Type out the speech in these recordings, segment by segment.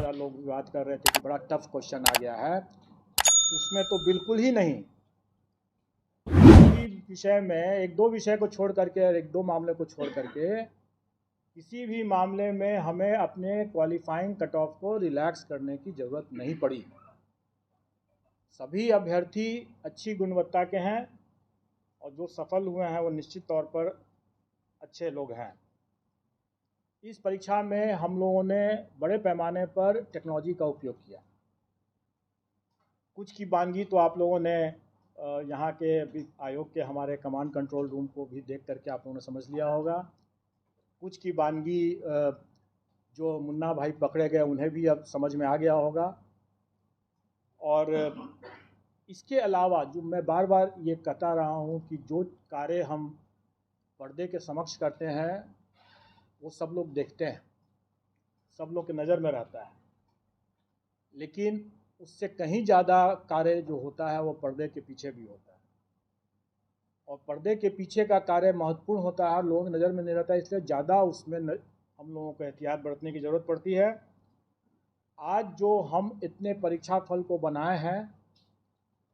ज़्यादा लोग बात कर रहे थे कि बड़ा टफ क्वेश्चन आ गया है, उसमें तो बिल्कुल ही नहीं। किसी विषय में एक दो विषय को छोड़ करके और एक दो मामले को छोड़ करके किसी भी मामले में हमें अपने क्वालिफाइंग कट ऑफ को रिलैक्स करने की ज़रूरत नहीं पड़ी। सभी अभ्यर्थी अच्छी गुणवत्ता के हैं और जो सफल हुए हैं वो निश्चित तौर पर अच्छे लोग हैं। इस परीक्षा में हम लोगों ने बड़े पैमाने पर टेक्नोलॉजी का उपयोग किया। कुछ की बानगी तो आप लोगों ने यहाँ के आयोग के हमारे कमांड कंट्रोल रूम को भी देख करके आप लोगों ने समझ लिया होगा। कुछ की बानगी जो मुन्ना भाई पकड़े गए उन्हें भी अब समझ में आ गया होगा। और इसके अलावा जो मैं बार बार ये कहता रहा हूँ कि जो कार्य हम पर्दे के समक्ष करते हैं वो सब लोग देखते हैं, सब लोग की नज़र में रहता है, लेकिन उससे कहीं ज़्यादा कार्य जो होता है वो पर्दे के पीछे भी होता है। और पर्दे के पीछे का कार्य महत्वपूर्ण होता है, लोगों की नज़र में नहीं रहता है, इसलिए ज़्यादा उसमें हम लोगों को एहतियात बरतने की ज़रूरत पड़ती है। आज जो हम इतने परीक्षा फल को बनाए हैं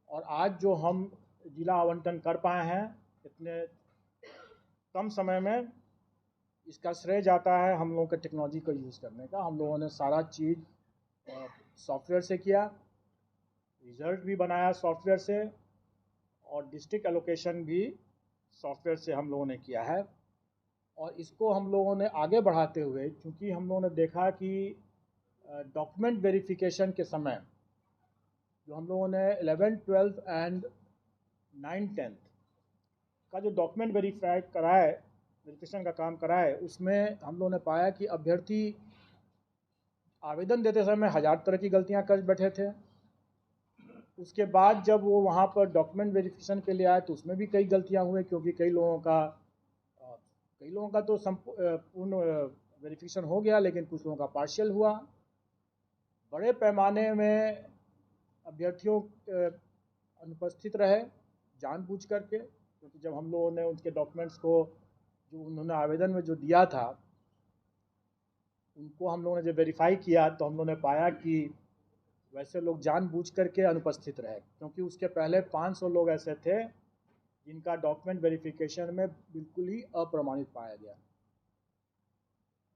और आज जो हम जिला आवंटन कर पाए हैं इतने कम समय में, इसका श्रेय जाता है हम लोगों के टेक्नोलॉजी को यूज़ करने का। हम लोगों ने सारा चीज़ सॉफ्टवेयर से किया, रिज़ल्ट भी बनाया सॉफ्टवेयर से, और डिस्ट्रिक्ट एलोकेशन भी सॉफ्टवेयर से हम लोगों ने किया है। और इसको हम लोगों ने आगे बढ़ाते हुए, क्योंकि हम लोगों ने देखा कि डॉक्यूमेंट वेरिफिकेशन के समय जो हम लोगों ने 11th 12th and 9th 10th का जो डॉक्यूमेंट वेरिफिकेशन का काम कराए, उसमें हम लोगों ने पाया कि अभ्यर्थी आवेदन देते समय 1000 तरह की गलतियां कर बैठे थे। उसके बाद जब वो वहाँ पर डॉक्यूमेंट वेरिफिकेशन के लिए आए तो उसमें भी कई गलतियां हुई, क्योंकि कई लोगों का तो पूर्ण वेरिफिकेशन हो गया, लेकिन कुछ लोगों का पार्शियल हुआ। बड़े पैमाने में अभ्यर्थियों अनुपस्थित रहे जानबूझ करके, क्योंकि जब हम लोगों ने उनके डॉक्यूमेंट्स को जो उन्होंने आवेदन में जो दिया था उनको हम लोगों ने जब वेरीफाई किया तो हम लोगों ने पाया कि वैसे लोग जानबूझ करके अनुपस्थित रहे, क्योंकि उसके पहले 500 लोग ऐसे थे जिनका डॉक्यूमेंट वेरिफिकेशन में बिल्कुल ही अप्रमाणित पाया गया।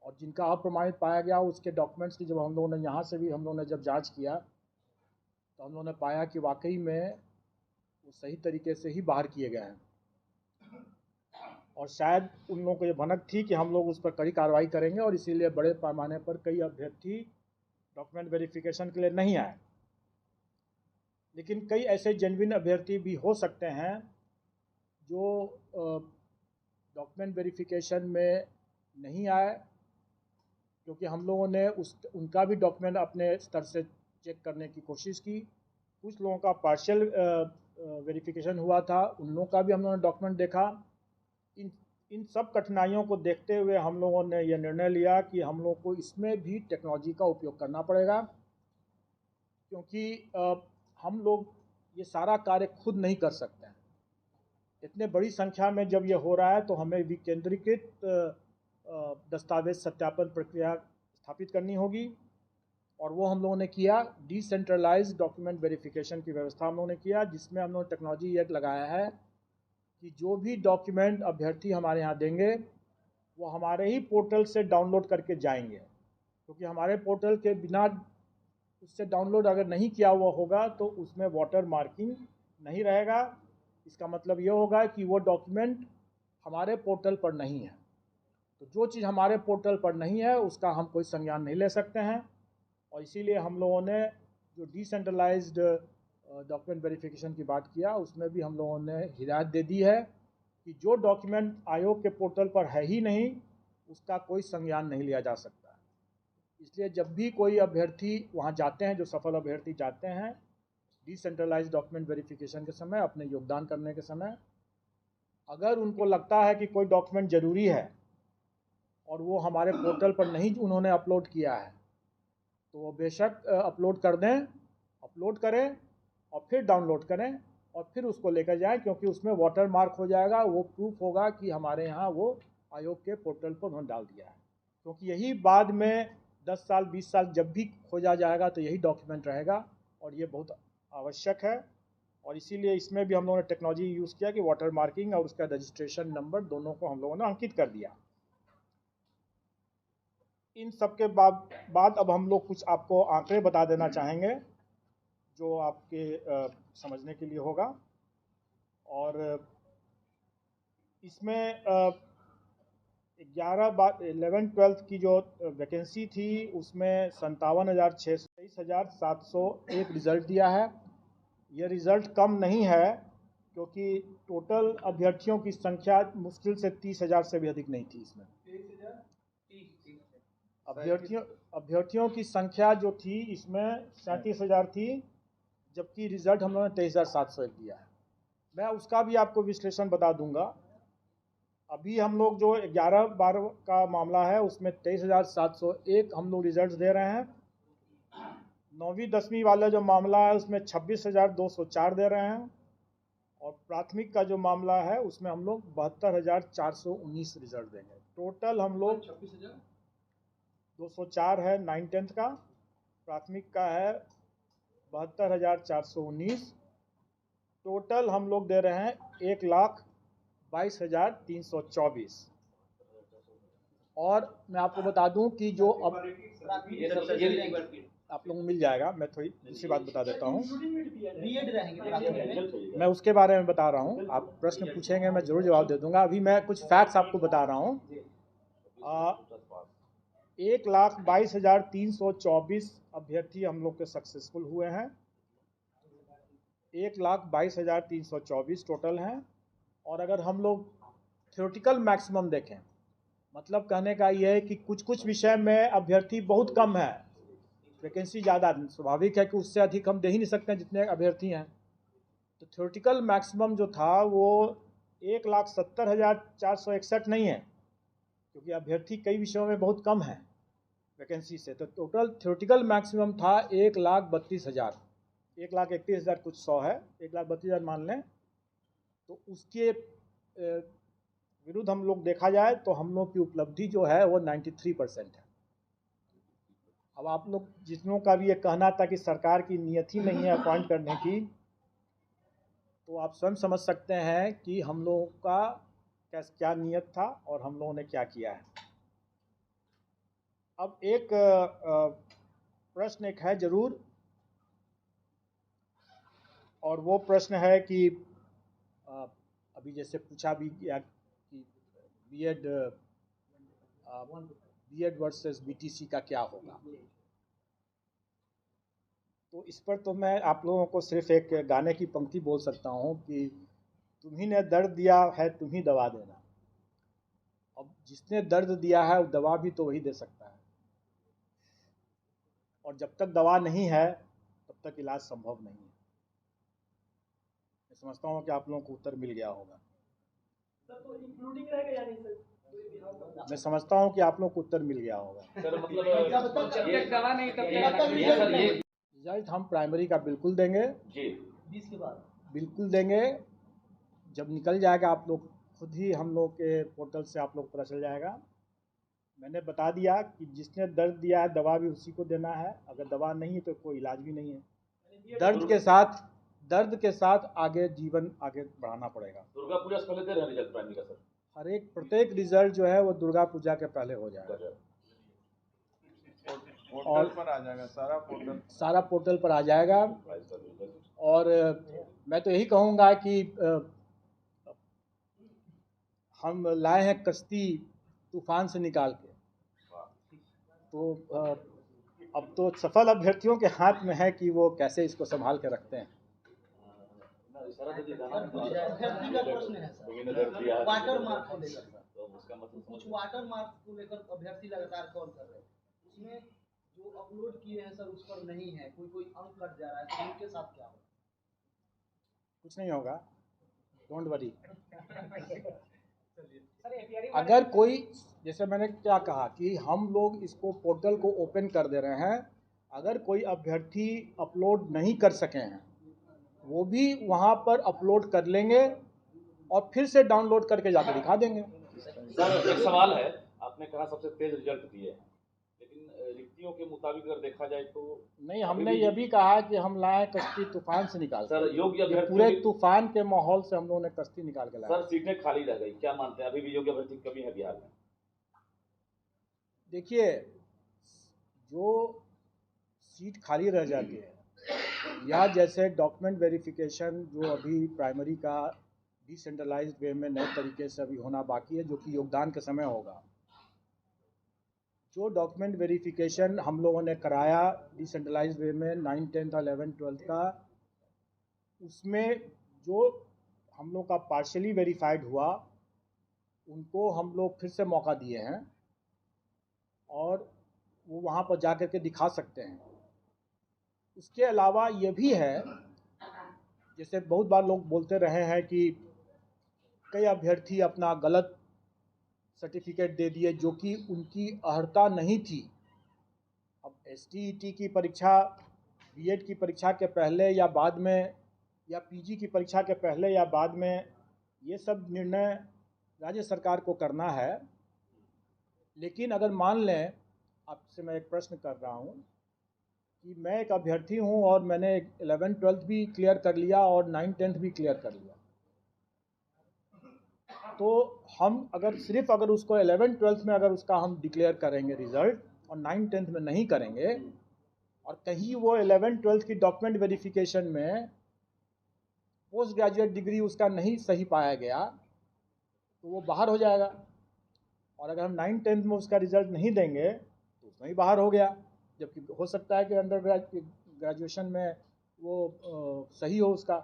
और जिनका अप्रमाणित पाया गया उसके डॉक्यूमेंट्स की जब हम लोगों ने यहाँ से भी हम लोगों ने जब जांच किया तो हम लोगों ने पाया कि वाकई में वो सही तरीके से ही बाहर किए गए हैं। और शायद उन लोगों को ये भनक थी कि हम लोग उस पर कड़ी कार्रवाई करेंगे, और इसीलिए बड़े पैमाने पर कई अभ्यर्थी डॉक्यूमेंट वेरिफिकेशन के लिए नहीं आए। लेकिन कई ऐसे जेन्युइन अभ्यर्थी भी हो सकते हैं जो डॉक्यूमेंट वेरिफिकेशन में नहीं आए, क्योंकि हम लोगों ने उनका भी डॉक्यूमेंट अपने स्तर से चेक करने की कोशिश की। कुछ लोगों का पार्शियल वेरिफिकेशन हुआ था, उन लोगों का भी हम लोगों ने डॉक्यूमेंट देखा। इन सब कठिनाइयों को देखते हुए हम लोगों ने यह निर्णय लिया कि हम लोग को इसमें भी टेक्नोलॉजी का उपयोग करना पड़ेगा, क्योंकि हम लोग ये सारा कार्य खुद नहीं कर सकते हैं। इतने बड़ी संख्या में जब ये हो रहा है तो हमें विकेंद्रीकृत दस्तावेज सत्यापन प्रक्रिया स्थापित करनी होगी, और वो हम लोगों ने किया। डिसेंट्रलाइज्ड डॉक्यूमेंट वेरिफिकेशन की व्यवस्था हम लोगों ने किया, जिसमें हम लोगों ने टेक्नोलॉजी ये लगाया है कि जो भी डॉक्यूमेंट अभ्यर्थी हमारे यहाँ देंगे वो हमारे ही पोर्टल से डाउनलोड करके जाएंगे, क्योंकि हमारे पोर्टल के बिना उससे डाउनलोड अगर नहीं किया हुआ होगा तो उसमें वाटर मार्किंग नहीं रहेगा। इसका मतलब ये होगा कि वो डॉक्यूमेंट हमारे पोर्टल पर नहीं है। तो जो चीज़ हमारे पोर्टल पर नहीं है उसका हम कोई संज्ञान नहीं ले सकते हैं, और इसीलिए हम लोगों ने जो डिसेंट्रलाइज्ड डॉक्यूमेंट वेरिफिकेशन की बात किया उसमें भी हम लोगों ने हिदायत दे दी है कि जो डॉक्यूमेंट आयोग के पोर्टल पर है ही नहीं उसका कोई संज्ञान नहीं लिया जा सकता। इसलिए जब भी कोई अभ्यर्थी वहाँ जाते हैं, जो सफल अभ्यर्थी जाते हैं डिसेंट्रलाइज्ड डॉक्यूमेंट वेरिफिकेशन के समय अपने योगदान करने के समय, अगर उनको लगता है कि कोई डॉक्यूमेंट ज़रूरी है और वो हमारे पोर्टल पर नहीं उन्होंने अपलोड किया है तो वो बेशक अपलोड कर दें, अपलोड करें और फिर डाउनलोड करें और फिर उसको लेकर जाएं, क्योंकि उसमें वाटर मार्क हो जाएगा, वो प्रूफ होगा कि हमारे यहाँ वो आयोग के पोर्टल पर उन्होंने डाल दिया है। क्योंकि यही बाद में 10 साल 20 साल जब भी खोजा जाएगा तो यही डॉक्यूमेंट रहेगा, और ये बहुत आवश्यक है। और इसीलिए इसमें भी हम लोगों ने टेक्नोलॉजी यूज़ किया कि वाटर मार्किंग और उसका रजिस्ट्रेशन नंबर दोनों को हम लोगों ने अंकित कर दिया। इन सब के बाद अब हम लोग कुछ आपको आंकड़े बता देना चाहेंगे जो आपके समझने के लिए होगा। और इसमें 11-12 की जो वैकेंसी थी उसमें 57,701 रिज़ल्ट दिया है। ये रिज़ल्ट कम नहीं है, क्योंकि टोटल अभ्यर्थियों की संख्या मुश्किल से 30,000 से भी अधिक नहीं थी। इसमें अभ्यर्थियों की संख्या जो थी इसमें 37,000 थी, जबकि रिज़ल्ट हम लोगों ने 23,701 दिया है। मैं उसका भी आपको विश्लेषण बता दूंगा। अभी हम लोग जो 11-12 का मामला है उसमें 23,701 हम लोग रिजल्ट दे रहे हैं। 9वीं-10वीं वाला जो मामला है उसमें 26,204 दे रहे हैं। और प्राथमिक का जो मामला है उसमें हम लोग 72,419 रिजल्ट देंगे। टोटल हम लोग 26,204 है 9-10 का, प्राथमिक का है 72,419। टोटल हम लोग दे रहे हैं 1,22,324। और मैं आपको बता दूं कि जो अब आप लोगों को मिल जाएगा, मैं थोड़ी दूसरी बात बता देता हूं, मैं उसके बारे में बता रहा हूं। आप प्रश्न पूछेंगे मैं जरूर जवाब दे दूंगा। अभी मैं कुछ फैक्ट्स आपको बता रहा हूं। 1,22,324 अभ्यर्थी हम लोग के सक्सेसफुल हुए हैं। 1,22,324 टोटल हैं। और अगर हम लोग थ्योरेटिकल मैक्सिमम देखें, मतलब कहने का ये है कि कुछ कुछ विषय में अभ्यर्थी बहुत कम है, वैकेंसी ज़्यादा, स्वाभाविक है कि उससे अधिक हम दे ही नहीं सकते हैं जितने अभ्यर्थी हैं। तो थ्योरेटिकल मैक्सिमम जो था वो 1,70,461 नहीं है, क्योंकि अभ्यर्थी कई विषयों में बहुत कम है वैकेंसी से। तो टोटल थ्योरेटिकल मैक्सिमम था 1,32,000, 1,31,000 कुछ 100 है, 1,32,000 मान लें। तो उसके विरुद्ध हम लोग देखा जाए तो हम लोग की उपलब्धि जो है वो 93% है। अब आप लोग जितनों का भी ये कहना था कि सरकार की नीयत ही नहीं है अपॉइंट करने की, तो आप स्वयं समझ सकते हैं कि हम लोगों का क्या नियत था और हम लोगों ने क्या किया है। अब एक प्रश्न एक है जरूर, और वो प्रश्न है कि अभी जैसे पूछा भी गया कि बीएड वर्सेस बीटीसी का क्या होगा। तो इस पर तो मैं आप लोगों को सिर्फ एक गाने की पंक्ति बोल सकता हूँ कि तुम्ही ने दर्द दिया है तुम ही दवा देना। अब जिसने दर्द दिया है वो दवा भी तो वही दे सकता है, और जब तक दवा नहीं है तब तक इलाज संभव नहीं है। मैं समझता हूँ कि आप लोगों को उत्तर मिल गया होगा। तो इंक्लूडिंग रहेगा या नहीं सर? मैं समझता हूँ कि आप लोगों को उत्तर मिल गया होगा। सर मतलब रिजल्ट हम प्राइमरी का बिल्कुल देंगे जी, 20 के बाद बिल्कुल देंगे। जब निकल जाएगा आप लोग खुद ही हम लोग के पोर्टल से आप लोग पता चल जाएगा। मैंने बता दिया कि जिसने दर्द दिया है दवा भी उसी को देना है, अगर दवा नहीं है तो कोई इलाज भी नहीं है। दर्द के साथ आगे जीवन आगे बढ़ाना पड़ेगा। दुर्गा पूजा से पहले दे रहे हैं रिजल्ट प्राइमरी का सर? हर एक प्रत्येक रिजल्ट जो है वो दुर्गा पूजा के पहले हो जाएगा। पोर्टल पर आ जाएगा, सारा पोर्टल पर आ जाएगा। और मैं तो यही कहूँगा कि हम लाए हैं कश्ती तूफान से निकाल के, तो अब तो सफल अभ्यर्थियों के हाथ में है कि वो कैसे इसको संभाल के रखते हैं। अभ्यर्थी का प्रश्न है सर, वाटर मार्क को लेकर, कुछ वाटर मार्क को लेकर अभ्यर्थी लगातार कॉल कर रहे हैं, उसमें जो अपलोड किए हैं सर उस पर नहीं है, कोई अंक कट जा रहा है, तो उनके साथ क्या होगा? कुछ नहीं होगा, डोंट वरी। अगर कोई, जैसे मैंने क्या कहा कि हम लोग इसको पोर्टल को ओपन कर दे रहे हैं, अगर कोई अभ्यर्थी अपलोड नहीं कर सके हैं वो भी वहाँ पर अपलोड कर लेंगे और फिर से डाउनलोड करके जाकर दिखा देंगे। सर एक सवाल है, आपने कहा सबसे तेज रिजल्ट दिए हैं, लेकिन परिस्थितियों के मुताबिक अगर देखा जाए तो नहीं, हमने ये भी कहा कि हम लाए कश्ती तूफान से निकाल सर योग्य ये पूरे तूफान के माहौल से हम लोगों ने कश्ती निकाल के लाया। सर सीटें खाली रह गई, क्या मानते हैं अभी भी योग्य अभ्यर्थी की कमी है बिहार में? देखिए, जो सीट खाली रह जाती है या जैसे डॉक्यूमेंट वेरिफिकेशन जो अभी प्राइमरी का डिसेंट्रलाइज्ड वे में नए तरीके से अभी होना बाकी है, जो कि योगदान के समय होगा। जो डॉक्यूमेंट वेरिफिकेशन हम लोगों ने कराया डिसेंट्रलाइज्ड वे में 9, 10 और 11, 12 का, उसमें जो हम लोग का पार्शली वेरीफाइड हुआ उनको हम लोग फिर से मौका दिए हैं और वो वहाँ पर जा कर के दिखा सकते हैं। इसके अलावा ये भी है, जैसे बहुत बार लोग बोलते रहे हैं कि कई अभ्यर्थी अपना गलत सर्टिफिकेट दे दिए जो कि उनकी अर्हता नहीं थी। अब STET की परीक्षा B.Ed की परीक्षा के पहले या बाद में या PG की परीक्षा के पहले या बाद में, ये सब निर्णय राज्य सरकार को करना है। लेकिन अगर मान लें, आपसे मैं एक प्रश्न कर रहा हूँ कि मैं एक अभ्यर्थी हूँ और मैंने 11, 12 भी क्लियर कर लिया और 9, 10 भी क्लियर कर लिया, तो हम अगर उसको 11, 12 में अगर उसका हम डिक्लेयर करेंगे रिज़ल्ट और 9, 10 में नहीं करेंगे और कहीं वो 11, 12 की डॉक्यूमेंट वेरिफिकेशन में पोस्ट ग्रेजुएट डिग्री उसका नहीं सही पाया गया तो वो बाहर हो जाएगा। और अगर हम 9, 10 में उसका रिज़ल्ट नहीं देंगे तो उसमें ही बाहर हो गया, जबकि हो सकता है कि अंडर ग्रेजुएशन में वो सही हो उसका।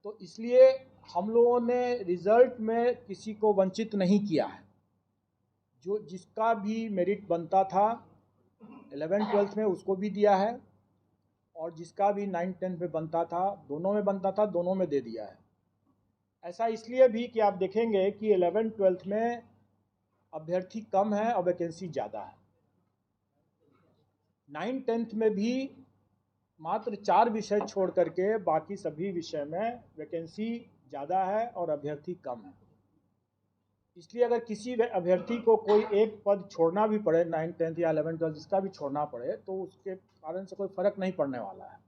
तो इसलिए हम लोगों ने रिज़ल्ट में किसी को वंचित नहीं किया है। जो जिसका भी मेरिट बनता था 11, 12 में उसको भी दिया है और जिसका भी 9, 10 में बनता था, दोनों में बनता था, दोनों में दे दिया है। ऐसा इसलिए भी कि आप देखेंगे कि 11, 12 में अभ्यर्थी कम है और वैकेंसी ज़्यादा है। 9, 10 में भी मात्र 4 विषय छोड़ करके बाकी सभी विषय में वैकेंसी ज़्यादा है और अभ्यर्थी कम है। इसलिए अगर किसी अभ्यर्थी को कोई एक पद छोड़ना भी पड़े, 9, 10 या 11, 12 जिसका भी छोड़ना पड़े, तो उसके कारण से कोई फ़र्क नहीं पड़ने वाला है।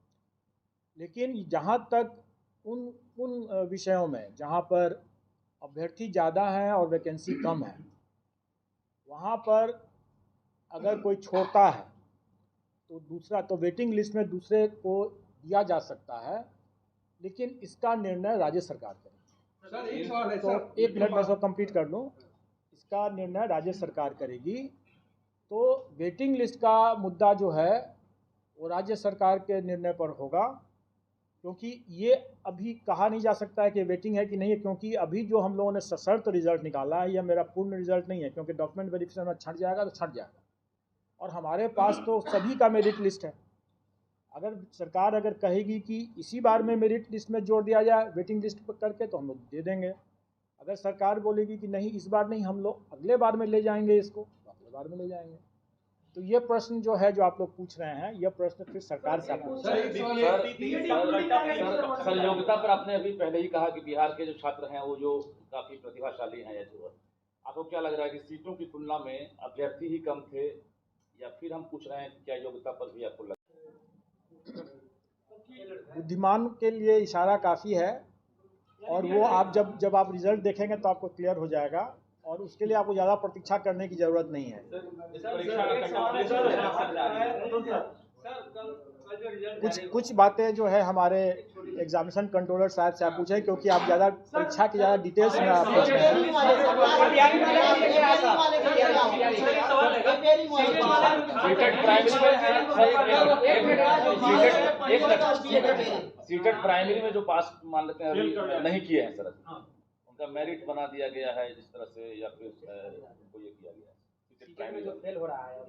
लेकिन जहाँ तक उन विषयों में जहाँ पर अभ्यर्थी ज़्यादा हैं और वैकेंसी कम है, वहाँ पर अगर कोई छोड़ता है तो दूसरा तो वेटिंग लिस्ट में दूसरे को दिया जा सकता है, लेकिन इसका निर्णय राज्य सरकार करेगी। सर एक सवाल है तो सर, एक मिनट में इसको कंप्लीट कर लूँ। इसका निर्णय राज्य सरकार करेगी। तो वेटिंग लिस्ट का मुद्दा जो है वो राज्य सरकार के निर्णय पर होगा, क्योंकि ये अभी कहा नहीं जा सकता है कि वेटिंग है कि नहीं है, क्योंकि अभी जो हम लोगों ने सशर्त रिजल्ट निकाला है यह मेरा पूर्ण रिजल्ट नहीं है, क्योंकि डॉक्यूमेंट वेरिफिकेशन में छट जाएगा तो छट जाएगा और हमारे पास तो सभी का मेरिट लिस्ट है। अगर सरकार अगर कहेगी कि इसी बार में मेरिट लिस्ट में जोड़ दिया जाए वेटिंग लिस्ट पर करके, तो हम लोग दे देंगे। अगर सरकार बोलेगी कि नहीं इस बार नहीं, हम लोग अगले बार में ले जाएंगे इसको, तो अगले बार में ले जाएंगे। तो ये प्रश्न जो है जो आप लोग पूछ रहे हैं, यह प्रश्न फिर सरकार से आप पूछ रहे हैं। सर योग्यता पर आपने अभी पहले ही कहा कि बिहार के जो छात्र हैं वो जो काफी प्रतिभाशाली हैं या जो, आपको क्या लग रहा है कि सीटों की तुलना में अभ्यर्थी ही कम थे, या फिर हम पूछ रहे हैं कि क्या योग्यता पर भी आपको लग? बुद्धिमान के लिए इशारा काफ़ी है और वो आप जब आप रिजल्ट देखेंगे तो आपको क्लियर हो जाएगा और उसके लिए आपको ज़्यादा प्रतीक्षा करने की ज़रूरत नहीं है। कुछ बातें जो है हमारे एग्जामिनेशन कंट्रोलर साहब से आप पूछें, क्योंकि आप ज़्यादा परीक्षा की ज़्यादा डिटेल्स में आप पूछ रहे हैं। सीटेट प्राइमरी में जो पास मान लेते हैं अभी नहीं किए हैं सर, उनका मेरिट बना दिया गया है जिस तरह से, या फिर उनको ये किया गया है सीटेट प्राइमरी जो फेल हो रहा है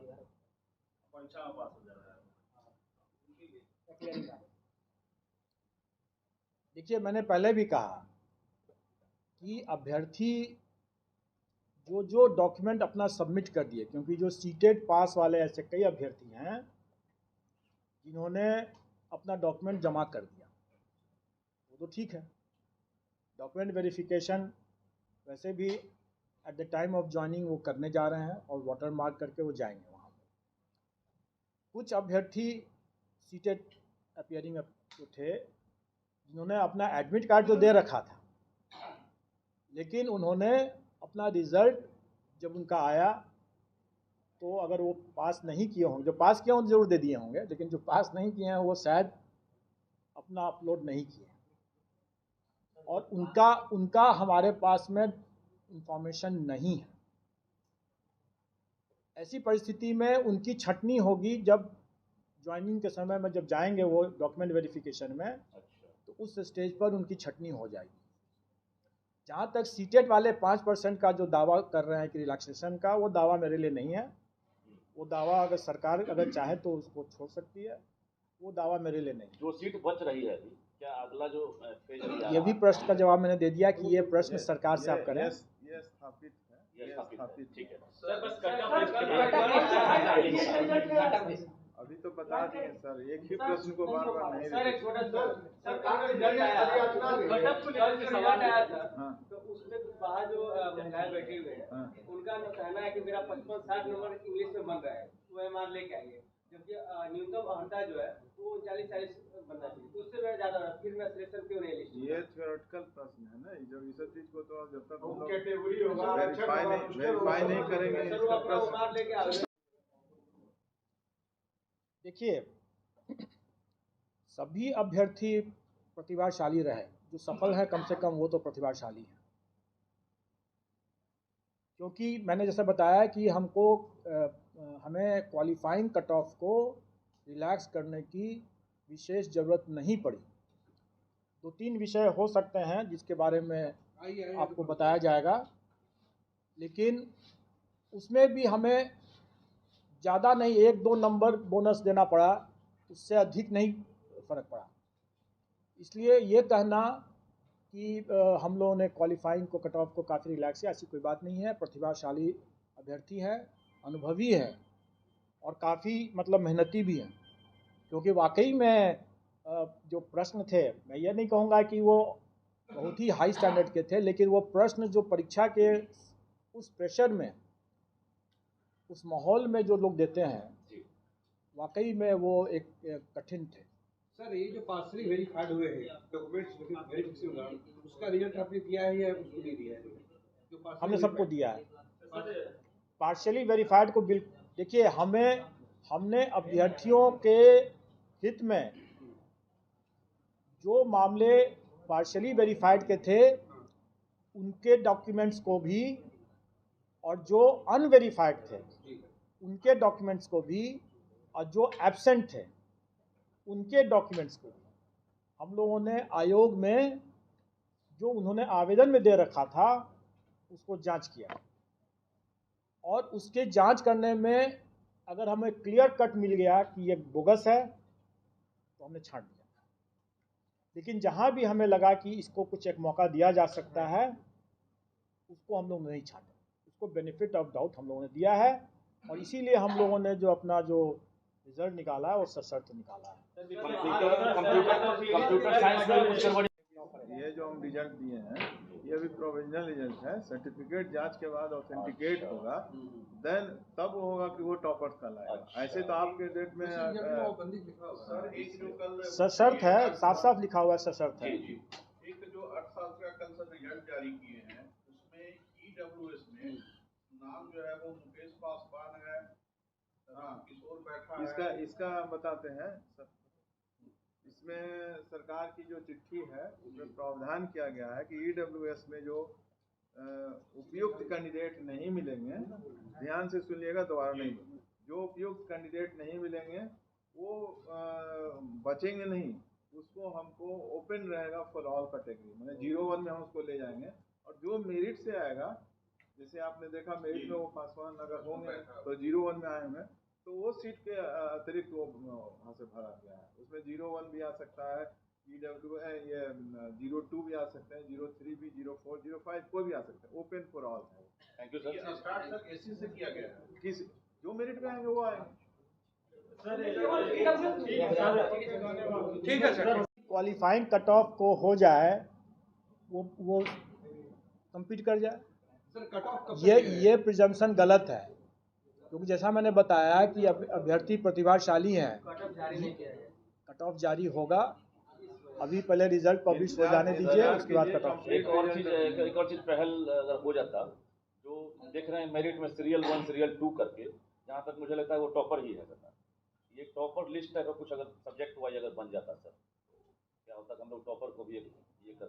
परीक्षा में पास हो जा रहा है। देखिए, मैंने पहले भी कहा कि अभ्यर्थी जो डॉक्यूमेंट अपना सबमिट कर दिए, क्योंकि जो सीटेट पास वाले ऐसे कई अभ्यर्थी हैं जिन्होंने अपना डॉक्यूमेंट जमा कर दिया, वो तो ठीक है। डॉक्यूमेंट वेरिफिकेशन वैसे भी at the time of joining वो करने जा रहे हैं और वाटर मार्क करके वो जाएंगे वहाँ पर। कुछ अभ्यर्थी सीटेड अपियरिंग जो थे, जिन्होंने अपना एडमिट कार्ड तो दे रखा था, लेकिन उन्होंने अपना रिज़ल्ट जब उनका आया तो अगर वो पास नहीं किए होंगे, जो पास किए होंगे ज़रूर दे दिए होंगे, लेकिन जो पास नहीं किए हैं वो शायद अपना अपलोड नहीं किए, और उनका हमारे पास में इंफॉर्मेशन नहीं है। ऐसी परिस्थिति में उनकी छटनी होगी जब ज्वाइनिंग के समय में जब जाएंगे वो डॉक्यूमेंट वेरिफिकेशन में, तो उस स्टेज पर उनकी छटनी हो जाएगी। जहाँ तक सीटेड वाले 5% का जो दावा कर रहे हैं कि रिलैक्सेशन का, वो दावा मेरे लिए नहीं है। वो दावा अगर सरकार अगर चाहे तो उसको छोड़ सकती है, वो दावा मेरे लिए नहीं। जो सीट बच रही है अभी, क्या अगला जो फेज ये भी प्रश्न का जवाब मैंने दे दिया कि ये प्रश्न सरकार से आप करें। ये स्थापित है, ठीक है सर। बस अभी तो बता दिए सर, एक ही प्रश्न को बार बार नहीं। सर एक छोटा सा सरकार का रिजल्ट आया, कटअप रिजल्ट आया था, तो उसमें बाहर जो महिलाएं बैठी हुई हैं, उनका कहना है कि मेरा 55-60 नंबर इंग्लिश में बन रहा है, OMR लेके आएंगे, जबकि न्यूनतम अर्हता जो है वो 39-40 बनना चाहिए, तो उससे ज्यादा फिर मैं सिलेक्शन क्यों नहीं लिस्ट। ये थ्योरेटिकल प्रश्न है ना, जब इस चीज को तो जब तक हम लोग वेरीफाई नहीं करेंगे इसका प्रश्न। देखिए, सभी अभ्यर्थी प्रतिभाशाली रहे, जो सफल है कम से कम वो तो प्रतिभाशाली है, क्योंकि मैंने जैसे बताया कि हमें क्वालिफाइंग कट ऑफ को रिलैक्स करने की विशेष ज़रूरत नहीं पड़ी। 2-3 विषय हो सकते हैं जिसके बारे में आपको बताया जाएगा, लेकिन उसमें भी हमें ज़्यादा नहीं 1-2 नंबर बोनस देना पड़ा, उससे अधिक नहीं फ़र्क पड़ा। इसलिए ये कहना कि हम लोगों ने क्वालिफाइंग को कट ऑफ को काफ़ी रिलैक्स किया, ऐसी कोई बात नहीं है। प्रतिभाशाली अभ्यर्थी है, अनुभवी है और काफ़ी मतलब मेहनती भी है, क्योंकि वाकई में जो प्रश्न थे, मैं ये नहीं कहूँगा कि वो बहुत ही हाई स्टैंडर्ड के थे, लेकिन वो प्रश्न जो परीक्षा के उस प्रेशर में, उस माहौल में जो लोग देते हैं, वाकई में वो एक कठिन थे। सर ये जो पार्शली वेरीफाइड हुए हैं डॉक्यूमेंट्स वेरिफिकेशन, उसका रिजल्ट आपने दिया है या उसको नहीं दिया है? हमने सबको दिया है। पार्शली वेरीफाइड को देखिए, हमने अभ्यर्थियों के हित में जो मामले पार्शली वेरीफाइड के थे उनके डॉक्यूमेंट्स को भी, और जो अनवेरीफाइड थे उनके डॉक्यूमेंट्स को भी, और जो एब्सेंट थे उनके डॉक्यूमेंट्स को भी हम लोगों ने आयोग में जो उन्होंने आवेदन में दे रखा था उसको जांच किया, और उसके जांच करने में अगर हमें क्लियर कट मिल गया कि ये बोगस है तो हमने छांट दिया। लेकिन जहां भी हमें लगा कि इसको कुछ एक मौका दिया जा सकता है, उसको हम लोग नहीं छांटे, उसको बेनिफिट ऑफ डाउट हम लोगों ने दिया है, और इसीलिए हम लोगों ने जो अपना जो रिजल्ट निकाला है वो सशर्त निकाला है। कंप्यूटर साइंस में ये जो हम रिजल्ट दिए हैं ये भी प्रोविजनल रिजल्ट है, सर्टिफिकेट जांच के बाद ऑथेंटिकेट होगा, देन तब होगा कि वो टॉपर्स का लाएगा। ऐसे तो आपके डेट में सशर्त है, साफ साफ लिखा हुआ है, सशर्त है। एक जो 8 साल का कल से रिजल्ट जारी किए हैं उसमें EWS में नाम जो है वो मुकेश पासवान है, किशोर बैठा है। इसका बताते हैं। इसमें सरकार की जो चिट्ठी है उसमें प्रावधान किया गया है कि EWS में जो उपयुक्त कैंडिडेट नहीं मिलेंगे, ध्यान से सुनिएगा, दोबारा नहीं, जो उपयुक्त कैंडिडेट नहीं मिलेंगे वो बचेंगे नहीं, उसको हमको ओपन रहेगा फॉर ऑल कैटेगरी, मतलब 01 में हम उसको ले जाएंगे, और जो मेरिट से आएगा, जैसे आपने देखा मेरिट में वो पासवान अगर होंगे तो 01 में आए होंगे, तो वो सीट के अतिरिक्त वो वहाँ से भरा गया है। उसमें 01 भी आ सकता है, ये 02 भी आ सकते हैं, 03 भी, 04, 05 कोई भी आ सकता है, ओपन फॉर ऑल है। Thank you sir. Start sir SC से किया गया है, किस जो मेरिट में आएंगे वो आएंगे। ठीक है सर। क्वालिफाइंग कट ऑफ को हो जाए, वो कम्पीट कर जाए, सर कट ऑफ ये प्रिजम्पशन गलत है, क्योंकि जैसा मैंने बताया कि अभ्यर्थी प्रतिभाशाली हैं, कट ऑफ जारी नहीं किया है। कट ऑफ जारी होगा। अभी पहले रिजल्ट पब्लिश हो जाने दीजिए, उसके बाद कट ऑफ। एक और चीज़ पहल अगर हो जाता, जो देख रहे हैं मेरिट में सीरियल 1 सीरियल 2 करके, जहाँ तक मुझे लगता है वो टॉपर ही है सर। ये टॉपर लिस्ट टाइप का कुछ अगर सब्जेक्ट वाइज अगर बन जाता सर, क्या होता कि हम लोग टॉपर को भी ये कर